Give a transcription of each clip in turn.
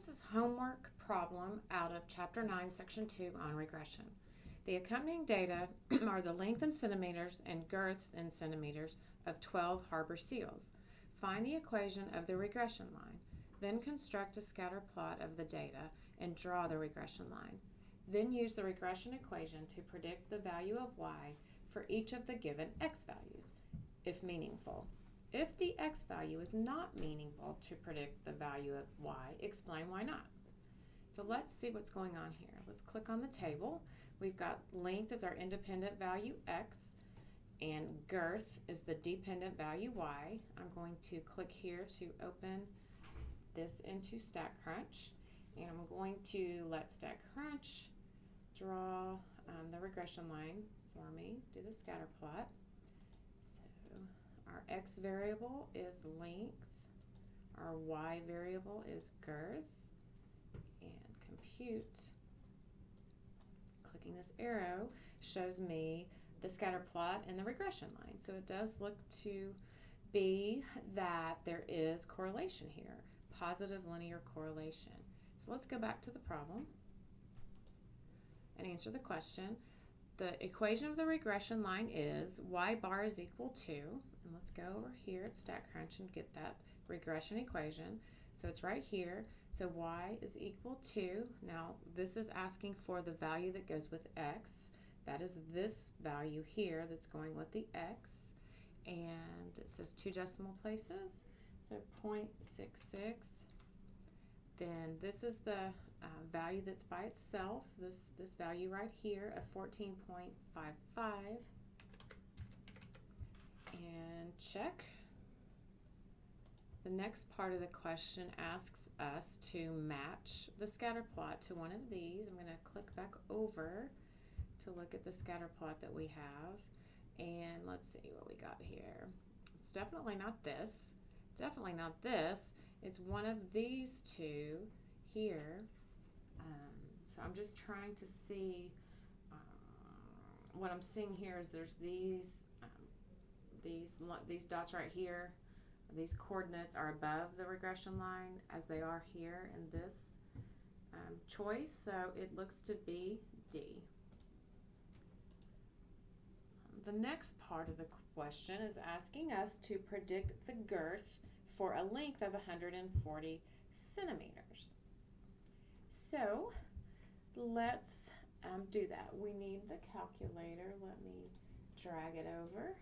is homework problem out of Chapter 9, Section 2 on regression. The accompanying data are the length in centimeters and girths in centimeters of 12 harbor seals. Find the equation of the regression line. Then construct a scatter plot of the data and draw the regression line. Then use the regression equation to predict the value of y for each of the given x values, if meaningful. If the x value is not meaningful to predict the value of y, explain why not. So let's see what's going on here. Let's click on the table. We've got length as our independent value x, and girth is the dependent value y. I'm going to click here to open this into StatCrunch, and I'm going to let StatCrunch draw the regression line for me, do the scatter plot. Our x variable is length, our y variable is girth, and compute. Clicking this arrow shows me the scatter plot and the regression line. So it does look to be that there is correlation here, positive linear correlation. So let's go back to the problem and answer the question. The equation of the regression line is y bar is equal to, and let's go over here at StatCrunch and get that regression equation. So it's right here. So y is equal to, now this is asking for the value that goes with x. That is this value here that's going with the x. And it says 2 decimal places, so 0.66. Then this is the value that's by itself, this value right here of 14.55, and check. The next part of the question asks us to match the scatter plot to one of these. I'm going to click back over to look at the scatter plot that we have, and let's see what we got here. It's definitely not this. Definitely not this. It's one of these two here. So I'm just trying to see, what I'm seeing here is there's these dots right here. These coordinates are above the regression line as they are here in this choice, so it looks to be D. The next part of the question is asking us to predict the girth for a length of 140 centimeters. So let's do that. We need the calculator. Let me drag it over.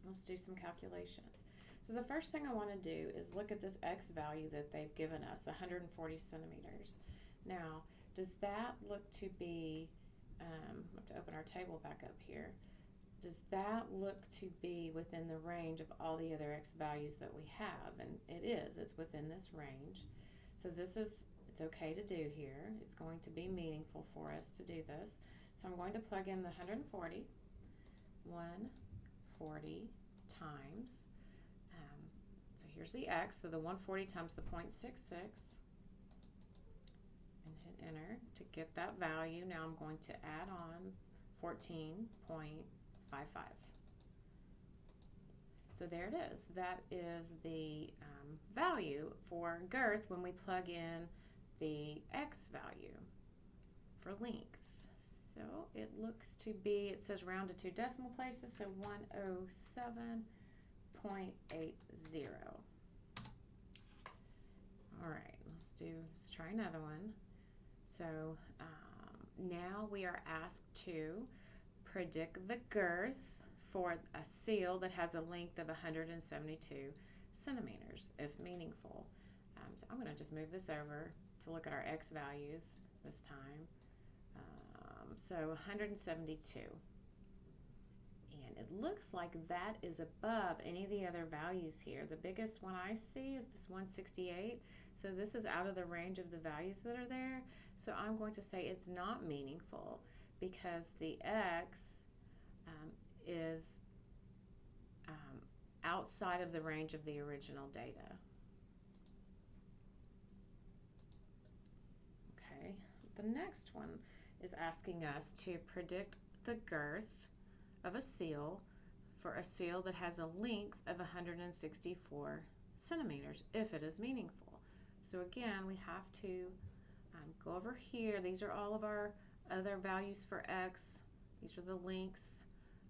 Let's do some calculations. So the first thing I want to do is look at this x value that they've given us, 140 centimeters. Now, does that look to be, I have to open our table back up here. Does that look to be within the range of all the other x values that we have? And it is. It's within this range. So this is, it's okay to do here. It's going to be meaningful for us to do this. So I'm going to plug in the 140 times, so here's the x, so the 140 times the 0.66, and hit enter to get that value. Now I'm going to add on 14.55. So there it is. That is the value for girth when we plug in the x value for length. So it looks to be, it says round to 2 decimal places, so 107.80. All right, let's try another one. So now we are asked to predict the girth for a seal that has a length of 172 centimeters, if meaningful. So I'm going to just move this over to look at our x values this time. So 172, and it looks like that is above any of the other values here. The biggest one I see is this 168, so this is out of the range of the values that are there. So I'm going to say it's not meaningful because the x is outside of the range of the original data. Okay, the next one is asking us to predict the girth of a seal for a seal that has a length of 164 centimeters if it is meaningful. So again, we have to go over here. These are all of our other values for X. These are the lengths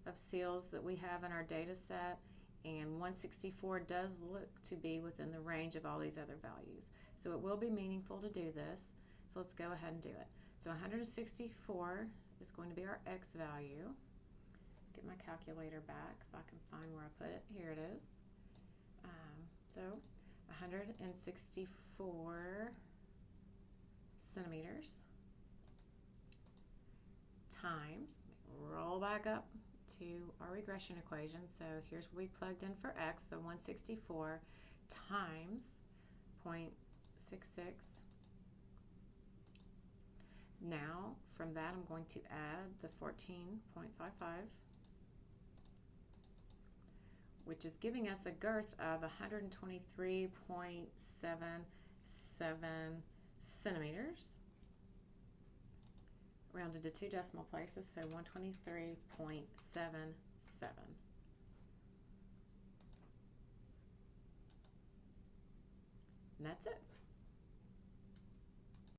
of seals that we have in our data set, and 164 does look to be within the range of all these other values. So it will be meaningful to do this. So let's go ahead and do it. So 164 is going to be our X value. Get my calculator back if I can find where I put it. Here it is. So 164 centimeters times, roll back up to our regression equation. So here's what we plugged in for X, the 164 times 0.66. Now from that I'm going to add the 14.55, which is giving us a girth of 123.77 centimeters, rounded to 2 decimal places, so 123.77. And that's it.